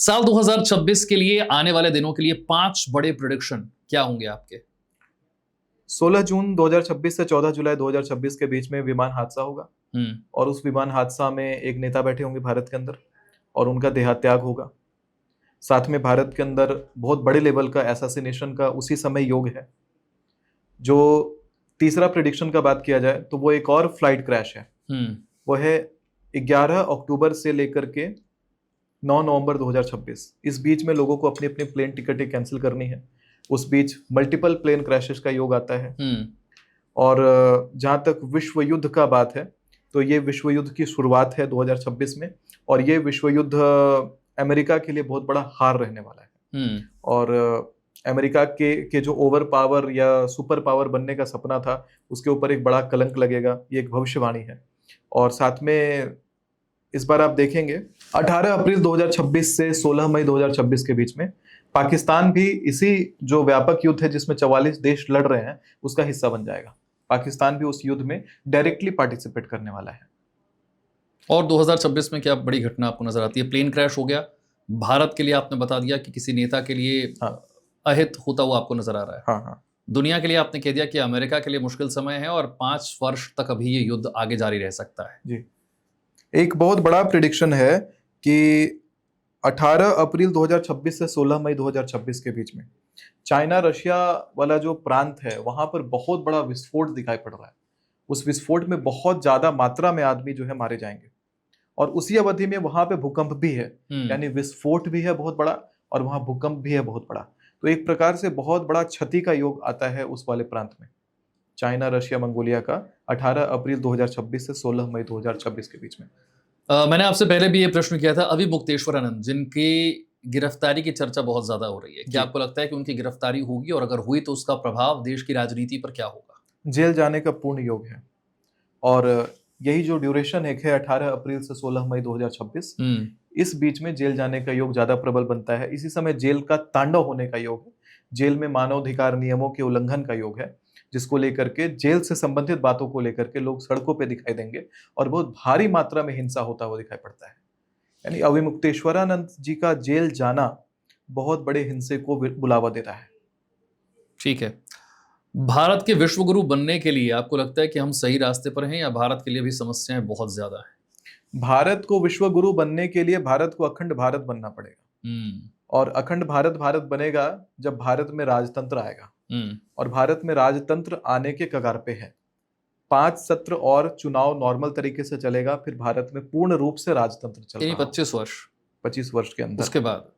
साल 2026 के लिए आने वाले दिनों के लिए 5 बड़े प्रेडिक्शन क्या होंगे आपके? 16 जून 2026 से 14 जुलाई 2026 के बीच में विमान हादसा होगा हम्म। और उस विमान हादसा में एक नेता बैठे होंगे भारत के अंदर और उनका देहात्याग होगा। साथ में भारत के अंदर बहुत बड़े लेवल का असैसिनेशन का उसी समय योग है। जो तीसरा प्रिडिक्शन का बात किया जाए तो वो एक और फ्लाइट क्रैश है। वो है 11 अक्टूबर से लेकर के 9 नवंबर 2026। इस बीच में लोगों को अपनी अपनी प्लेन टिकटें कैंसिल करनी है। उस बीच मल्टीपल प्लेन क्रैशेस का योग आता है। और जहां तक विश्व युद्ध का बात है तो ये विश्व युद्ध की शुरुआत है 2026 में और ये विश्व युद्ध अमेरिका के लिए बहुत बड़ा हार रहने वाला है। और अमेरिका के जो ओवर पावर या सुपर पावर बनने का सपना था उसके ऊपर एक बड़ा कलंक लगेगा। ये एक भविष्यवाणी है। और साथ में इस बार आप देखेंगे 18 अप्रैल 2026 से 16 मई 2026 के बीच में पाकिस्तान भी इसी जो व्यापक युद्ध है जिसमें 44 देश लड़ रहे हैं उसका हिस्सा बन जाएगा। पाकिस्तान भी उस युद्ध में डायरेक्टली पार्टिसिपेट करने वाला है। और 2026 में क्या बड़ी घटना आपको नजर आती है? प्लेन क्रैश हो गया, भारत के लिए आपने बता दिया कि किसी नेता के लिए अहित होता हुआ आपको नजर आ रहा है। हाँ। दुनिया के लिए आपने कह दिया कि अमेरिका के लिए मुश्किल समय है और 5 वर्ष तक अभी ये युद्ध आगे जारी रह सकता है। जी, एक बहुत बड़ा प्रिडिक्शन है कि 18 अप्रैल 2026 से 16 मई 2026 के बीच में चाइना रशिया वाला जो प्रांत है वहां पर बहुत बड़ा विस्फोट दिखाई पड़ रहा है। उस विस्फोट में बहुत ज्यादा मात्रा में आदमी जो है मारे जाएंगे और उसी अवधि में वहां पे भूकंप भी है। यानी विस्फोट भी है बहुत बड़ा और वहां भूकंप भी है बहुत बड़ा। तो एक प्रकार से बहुत बड़ा क्षति का योग आता है उस वाले प्रांत में। चाइना रशिया मंगोलिया का 18 अप्रैल 2026 से 16 मई 2026 के बीच में। मैंने आपसे पहले भी ये प्रश्न किया था, अभी मुक्तेश्वरानंद जिनकी गिरफ्तारी की चर्चा बहुत ज्यादा हो रही है, क्या आपको लगता है कि उनकी गिरफ्तारी होगी और अगर हुई तो उसका प्रभाव देश की राजनीति पर क्या होगा? जेल जाने का पूर्ण योग है और यही जो ड्यूरेशन है 18 अप्रैल से 16 मई 2026, इस बीच में जेल जाने का योग ज्यादा प्रबल बनता है। इसी समय जेल का तांडव होने का योग है। जेल में मानवाधिकार नियमों के उल्लंघन का योग है जिसको लेकर के जेल से संबंधित बातों को लेकर के लोग सड़कों पे दिखाई देंगे और बहुत भारी मात्रा में हिंसा होता हुआ दिखाई पड़ता है। यानी अविमुक्तेश्वरानंद जी का जेल जाना बहुत बड़े हिंसे को बुलावा देता है। ठीक है, भारत के विश्व गुरु बनने के लिए आपको लगता है कि हम सही रास्ते पर हैं या भारत के लिए भी समस्याएं बहुत ज्यादा हैं? भारत को विश्व गुरु बनने के लिए भारत को अखंड भारत बनना पड़ेगा और अखंड भारत बनेगा जब भारत में राजतंत्र आएगा और भारत में राजतंत्र आने के कगार पे है। 5 सत्र और चुनाव नॉर्मल तरीके से चलेगा, फिर भारत में पूर्ण रूप से राजतंत्र चलेगा। 25 वर्ष के अंदर, उसके बाद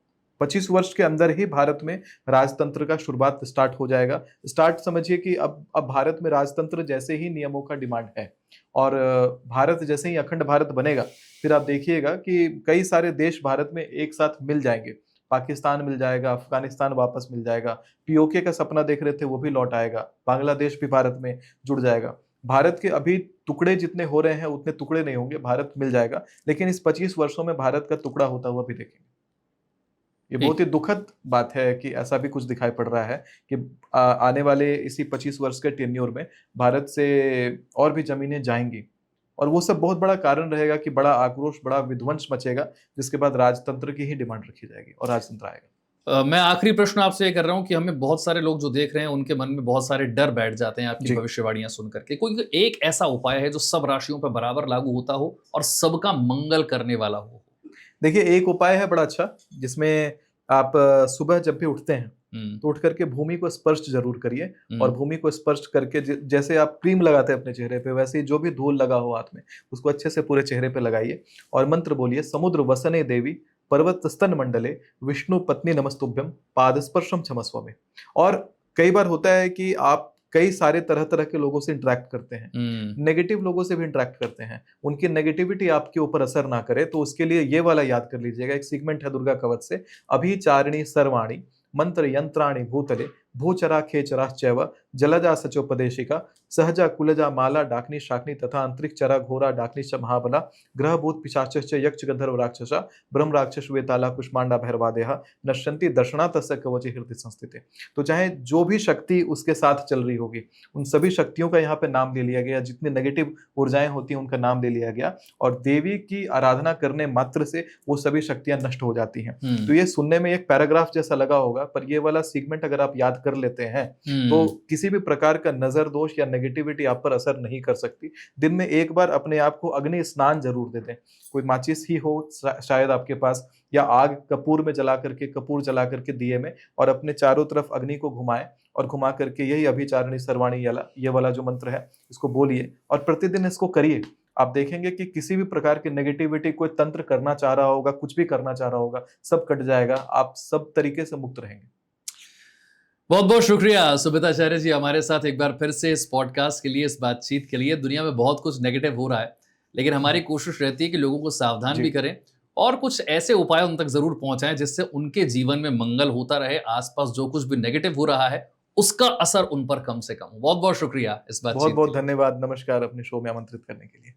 25 वर्ष के अंदर ही भारत में राजतंत्र का शुरुआत स्टार्ट हो जाएगा। स्टार्ट समझिए कि अब भारत में राजतंत्र जैसे ही नियमों का डिमांड है और भारत जैसे ही अखंड भारत बनेगा फिर आप देखिएगा कि कई सारे देश भारत में एक साथ मिल जाएंगे। पाकिस्तान मिल जाएगा, अफगानिस्तान वापस मिल जाएगा, पीओके का सपना देख रहे थे वो भी लौट आएगा, बांग्लादेश भी भारत में जुड़ जाएगा। भारत के अभी टुकड़े जितने हो रहे हैं उतने टुकड़े नहीं होंगे, भारत मिल जाएगा। लेकिन इस 25 वर्षों में भारत का टुकड़ा होता हुआ भी देखेंगे। ये बहुत ही दुखद बात है कि ऐसा भी कुछ दिखाई पड़ रहा है कि आने वाले इसी 25 वर्ष के टेन्योर में भारत से और भी जमीनें जाएंगी और वो सब बहुत बड़ा कारण रहेगा कि बड़ा आक्रोश, बड़ा विध्वंस मचेगा, जिसके बाद राजतंत्र की ही डिमांड रखी जाएगी और राजतंत्र आएगा। मैं आखिरी प्रश्न आपसे ये कर रहा हूं कि हमें बहुत सारे लोग जो देख रहे हैं उनके मन में बहुत सारे डर बैठ जाते हैं आपकी भविष्यवाणियां सुन करके। कोई एक ऐसा उपाय है जो सब राशियों पर बराबर लागू होता हो और सबका मंगल करने वाला हो? देखिए, एक उपाय है बड़ा अच्छा जिसमें आप सुबह जब भी उठते हैं तो उठ करके भूमि को स्पर्श जरूर करिए और भूमि को स्पर्श करके जैसे आप क्रीम लगाते हैं अपने चेहरे पे वैसे ही जो भी धूल लगा हो हाथ में उसको अच्छे से पूरे चेहरे पे लगाइए और मंत्र बोलिए, समुद्र वसने देवी पर्वत स्तन मंडले विष्णु पत्नी नमस्तुभ्यम पाद स्पर्शम क्षमस्व में। और कई बार होता है कि आप कई सारे तरह तरह के लोगों से इंटरेक्ट करते हैं, नेगेटिव लोगों से भी इंटरेक्ट करते हैं, उनकी नेगेटिविटी आपके ऊपर असर ना करे तो उसके लिए ये वाला याद कर लीजिएगा। एक सीगमेंट है दुर्गा कवच से, अभिचारिणी सर्वाणी मंत्र यंत्राणी भूतले भूचरा खेचरा चैव जलजा सचोपदेशिका सहजा कुलजा माला डाकनी शाकनी तथा अंतरिक्ष चरा घोरा डाकनी च महाबला ग्रह भूत पिशाचश्च यक्ष गंधर्व राक्षसा ब्रह्म राक्षस वेताला कुष्मांडा भैरवादेहा नश्यंती दर्शना तस्य कवचे हृदय संस्थिते। तो चाहे जो भी शक्ति उसके साथ चल रही होगी, उन सभी शक्तियों का यहाँ पे नाम ले लिया गया, जितनी नेगेटिव ऊर्जाएं होती हैं उनका नाम ले लिया गया, और देवी की आराधना करने मात्र से वो सभी शक्तियां नष्ट हो जाती हैं। तो ये सुनने में एक पैराग्राफ जैसा लगा होगा, पर ये वाला सीगमेंट अगर आप याद कर लेते हैं तो किसी भी प्रकार का नजर दोष या नेगेटिविटी आप पर असर नहीं कर सकती। दिन में एक बार अपने आप को अग्नि स्नान जरूर दे दें, कोई माचिस ही हो शायद आपके पास, या आग कपूर में जला करके, कपूर जला करके दिए में, और अपने चारों तरफ अग्नि को घुमाएं और घुमा करके यही अभिचारिणी सर्वाणी ये वाला जो मंत्र है इसको बोलिए और प्रतिदिन इसको करिए। आप देखेंगे कि किसी भी प्रकार की नेगेटिविटी कोई तंत्र करना चाह रहा होगा, कुछ भी करना चाह रहा होगा, सब कट जाएगा, आप सब तरीके से मुक्त रहेंगे। बहुत बहुत शुक्रिया सुमिताचार्य जी, हमारे साथ एक बार फिर से इस पॉडकास्ट के लिए, इस बातचीत के लिए। दुनिया में बहुत कुछ नेगेटिव हो रहा है, लेकिन हमारी कोशिश रहती है कि लोगों को सावधान भी करें और कुछ ऐसे उपाय उन तक जरूर पहुंचाएं जिससे उनके जीवन में मंगल होता रहे, आसपास जो कुछ भी नेगेटिव हो रहा है उसका असर उन पर कम से कम हो। बहुत बहुत शुक्रिया इस बातचीत बहुत बहुत के लिए। धन्यवाद, नमस्कार, अपने शो में आमंत्रित करने के लिए।